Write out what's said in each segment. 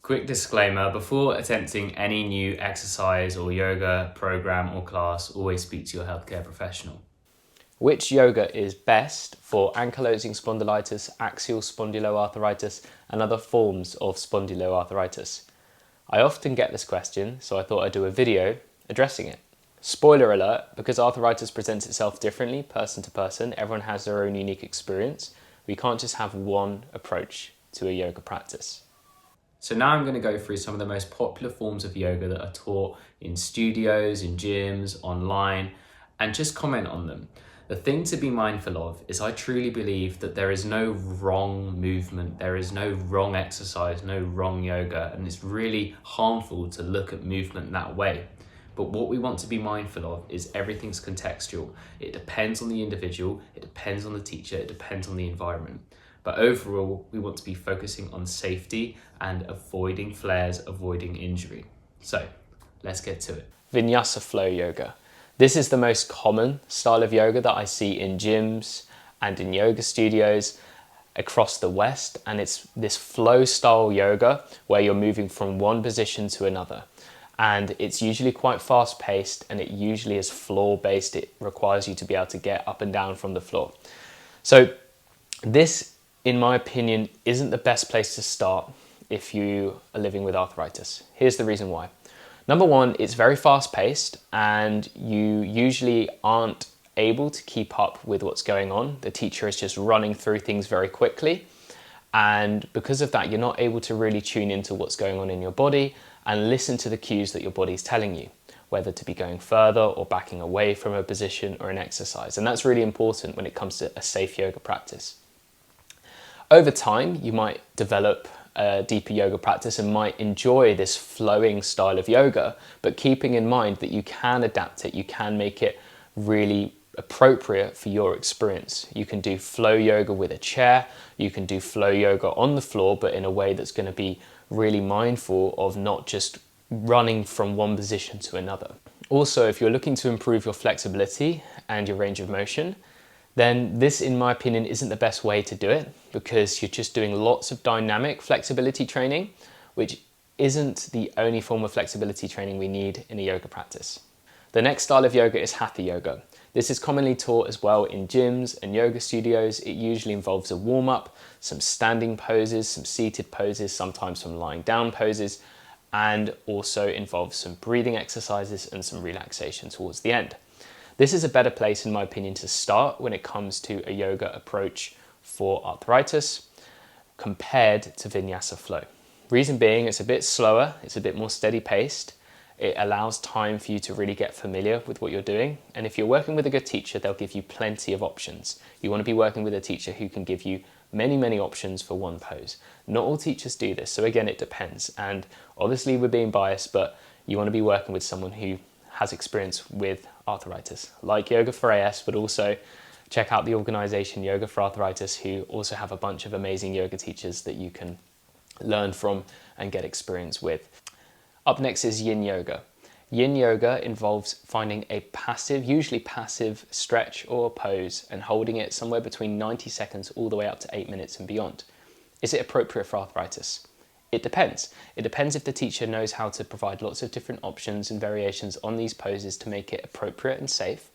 Quick disclaimer, before attempting any new exercise or yoga program or class, always speak to your healthcare professional. Which yoga is best for ankylosing spondylitis, axial spondyloarthritis, and other forms of spondyloarthritis? I often get this question, so I thought I'd do a video addressing it. Spoiler alert, because arthritis presents itself differently person to person, everyone has their own unique experience. We can't just have one approach to a yoga practice. So now I'm going to go through some of the most popular forms of yoga that are taught in studios, in gyms, online, and just comment on them. The thing to be mindful of is I truly believe that there is no wrong movement, there is no wrong exercise, no wrong yoga, and it's really harmful to look at movement that way. But what we want to be mindful of is everything's contextual. It depends on the individual, it depends on the teacher, it depends on the environment. But overall, we want to be focusing on safety and avoiding flares, avoiding injury. So let's get to it. Vinyasa flow yoga. This is the most common style of yoga that I see in gyms and in yoga studios across the West. And it's this flow style yoga where you're moving from one position to another. And it's usually quite fast paced and it usually is floor based. It requires you to be able to get up and down from the floor. So this, in my opinion, isn't the best place to start if you are living with arthritis. Here's the reason why. Number one, it's very fast paced and you usually aren't able to keep up with what's going on. The teacher is just running through things very quickly. And because of that, you're not able to really tune into what's going on in your body and listen to the cues that your body is telling you, whether to be going further or backing away from a position or an exercise. And that's really important when it comes to a safe yoga practice. Over time, you might develop a deeper yoga practice and might enjoy this flowing style of yoga, but keeping in mind that you can adapt it, you can make it really appropriate for your experience. You can do flow yoga with a chair, you can do flow yoga on the floor, but in a way that's going to be really mindful of not just running from one position to another. Also, if you're looking to improve your flexibility and your range of motion, then this, in my opinion, isn't the best way to do it because you're just doing lots of dynamic flexibility training, which isn't the only form of flexibility training we need in a yoga practice. The next style of yoga is Hatha yoga. This is commonly taught as well in gyms and yoga studios. It usually involves a warm-up, some standing poses, some seated poses, sometimes some lying down poses, and also involves some breathing exercises and some relaxation towards the end. This is a better place, in my opinion, to start when it comes to a yoga approach for arthritis compared to Vinyasa flow. Reason being, it's a bit slower, it's a bit more steady paced. It allows time for you to really get familiar with what you're doing. And if you're working with a good teacher, they'll give you plenty of options. You want to be working with a teacher who can give you many options for one pose. Not all teachers do this, so again, it depends. And obviously we're being biased, but you want to be working with someone who has experience with arthritis, like Yoga for AS, but also check out the organization Yoga for Arthritis, who also have a bunch of amazing yoga teachers that you can learn from and get experience with. Up next is Yin Yoga. Yin Yoga involves finding a passive, usually passive stretch or pose and holding it somewhere between 90 seconds all the way up to 8 minutes and beyond. Is it appropriate for arthritis? It depends. It depends if the teacher knows how to provide lots of different options and variations on these poses to make it appropriate and safe.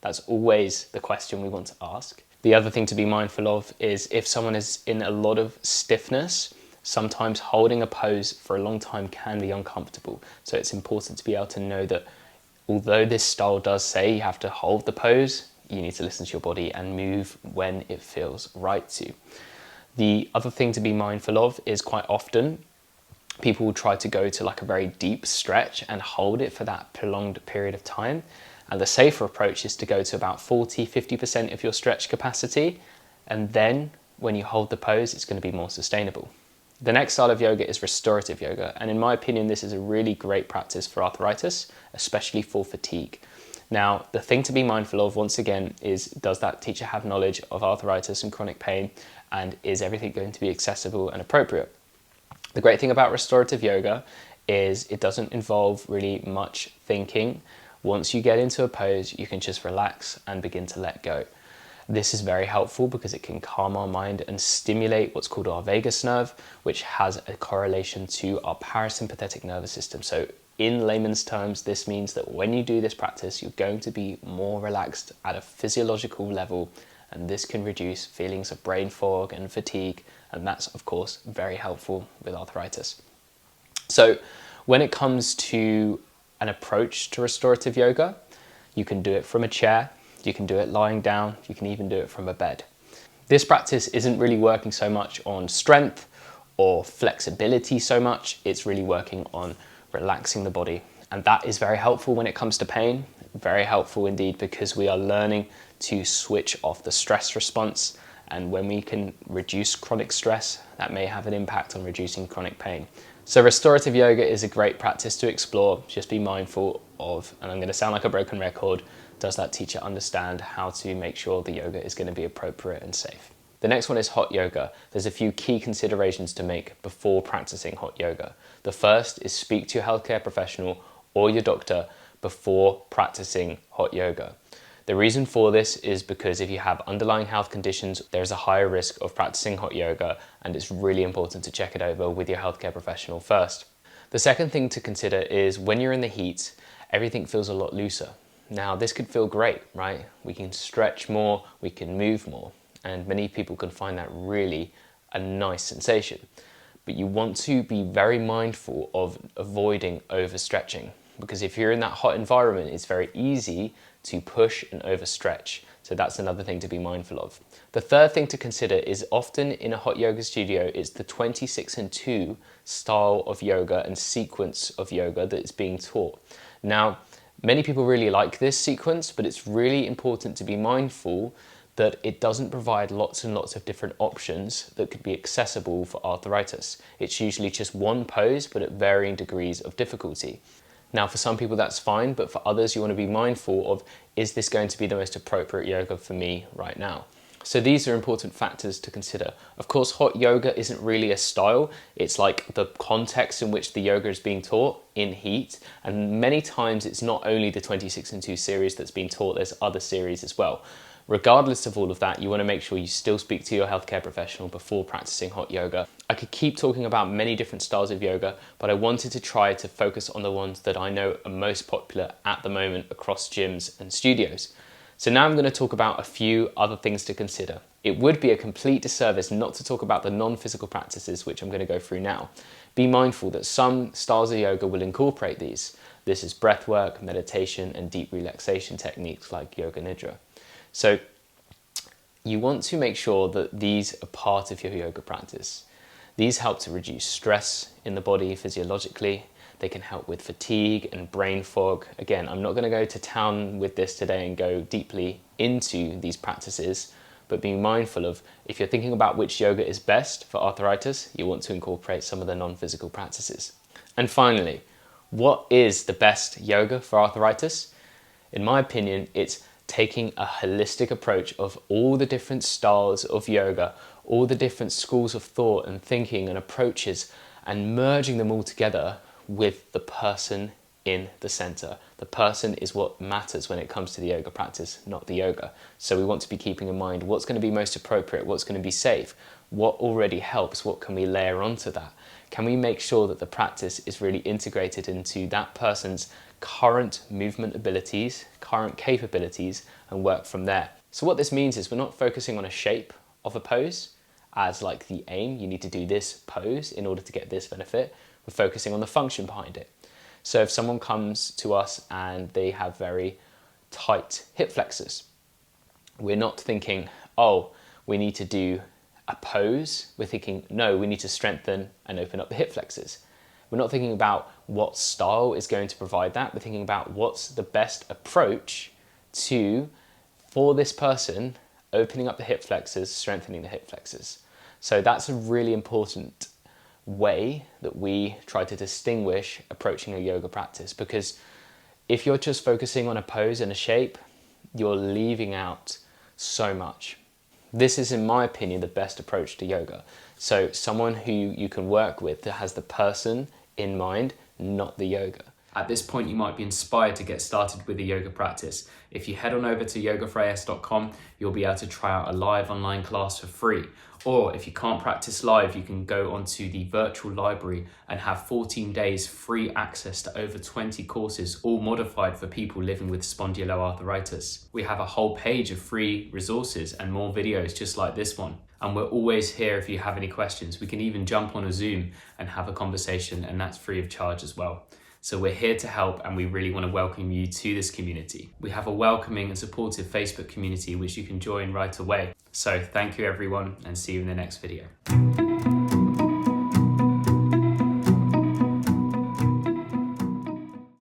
That's always the question we want to ask. The other thing to be mindful of is if someone is in a lot of stiffness, sometimes holding a pose for a long time can be uncomfortable. So it's important to be able to know that although this style does say you have to hold the pose, you need to listen to your body and move when it feels right to. The other thing to be mindful of is quite often people will try to go to like a very deep stretch and hold it for that prolonged period of time. And the safer approach is to go to about 40-50% of your stretch capacity. And then when you hold the pose, it's going to be more sustainable. The next style of yoga is restorative yoga. And in my opinion, this is a really great practice for arthritis, especially for fatigue. Now, the thing to be mindful of, once again, is does that teacher have knowledge of arthritis and chronic pain, and is everything going to be accessible and appropriate? The great thing about restorative yoga is it doesn't involve really much thinking. Once you get into a pose, you can just relax and begin to let go. This is very helpful because it can calm our mind and stimulate what's called our vagus nerve, which has a correlation to our parasympathetic nervous system. So in layman's terms, this means that when you do this practice, you're going to be more relaxed at a physiological level, and this can reduce feelings of brain fog and fatigue, and that's of course very helpful with arthritis. So when it comes to an approach to restorative yoga, you can do it from a chair, you can do it lying down, you can even do it from a bed. This practice isn't really working so much on strength or flexibility so much, it's really working on relaxing the body. And that is very helpful when it comes to pain, very helpful indeed, because we are learning to switch off the stress response. And when we can reduce chronic stress, that may have an impact on reducing chronic pain. So restorative yoga is a great practice to explore. Just be mindful of, and I'm going to sound like a broken record, does that teacher understand how to make sure the yoga is going to be appropriate and safe? The next one is hot yoga. There's a few key considerations to make before practicing hot yoga. The first is speak to your healthcare professional or your doctor before practicing hot yoga. The reason for this is because if you have underlying health conditions, there's a higher risk of practicing hot yoga, and it's really important to check it over with your healthcare professional first. The second thing to consider is when you're in the heat, everything feels a lot looser. Now, this could feel great, right? We can stretch more, we can move more, and many people can find that really a nice sensation. But you want to be very mindful of avoiding overstretching, because if you're in that hot environment, it's very easy to push and overstretch. So that's another thing to be mindful of. The third thing to consider is often in a hot yoga studio, it's the 26-2 style of yoga and sequence of yoga that is being taught. Now, many people really like this sequence, but it's really important to be mindful that it doesn't provide lots and lots of different options that could be accessible for arthritis. It's usually just one pose, but at varying degrees of difficulty. Now, for some people that's fine, but for others you want to be mindful of, is this going to be the most appropriate yoga for me right now? So these are important factors to consider. Of course, hot yoga isn't really a style. It's like the context in which the yoga is being taught in heat. And many times it's not only the 26-2 series that's being taught, there's other series as well. Regardless of all of that, you want to make sure you still speak to your healthcare professional before practicing hot yoga. I could keep talking about many different styles of yoga, but I wanted to try to focus on the ones that I know are most popular at the moment across gyms and studios. So now I'm going to talk about a few other things to consider. It would be a complete disservice not to talk about the non-physical practices, which I'm going to go through now. Be mindful that some styles of yoga will incorporate these. This is breathwork, meditation, and deep relaxation techniques like yoga nidra. So you want to make sure that these are part of your yoga practice. These help to reduce stress in the body physiologically. They can help with fatigue and brain fog. Again, I'm not going to go to town with this today and go deeply into these practices, but being mindful of, if you're thinking about which yoga is best for arthritis, you want to incorporate some of the non-physical practices. And finally, what is the best yoga for arthritis? In my opinion, it's taking a holistic approach of all the different styles of yoga, all the different schools of thought and thinking and approaches, and merging them all together with the person in the center. The person is what matters when it comes to the yoga practice, not the yoga. So we want to be keeping in mind what's going to be most appropriate, what's going to be safe, what already helps, what can we layer onto that? Can we make sure that the practice is really integrated into that person's current movement abilities, current capabilities, and work from there? So what this means is we're not focusing on a shape of a pose as like the aim, you need to do this pose in order to get this benefit. We're focusing on the function behind it. So if someone comes to us and they have very tight hip flexors, we're not thinking, oh, we need to do a pose. We're thinking, no, we need to strengthen and open up the hip flexors. We're not thinking about what style is going to provide that. We're thinking about what's the best approach for this person, opening up the hip flexors, strengthening the hip flexors. So that's a really important way that we try to distinguish approaching a yoga practice, because if you're just focusing on a pose and a shape, you're leaving out so much. This is, in my opinion, the best approach to yoga. So someone who you can work with that has the person in mind, not the yoga. At this point, you might be inspired to get started with a yoga practice. If you head on over to yogaforAS.com, you'll be able to try out a live online class for free. Or if you can't practice live, you can go onto the virtual library and have 14 days free access to over 20 courses, all modified for people living with spondyloarthritis. We have a whole page of free resources and more videos just like this one. And we're always here if you have any questions. We can even jump on a Zoom and have a conversation, and that's free of charge as well. So we're here to help, and we really want to welcome you to this community. We have a welcoming and supportive Facebook community which you can join right away. So thank you everyone, and see you in the next video.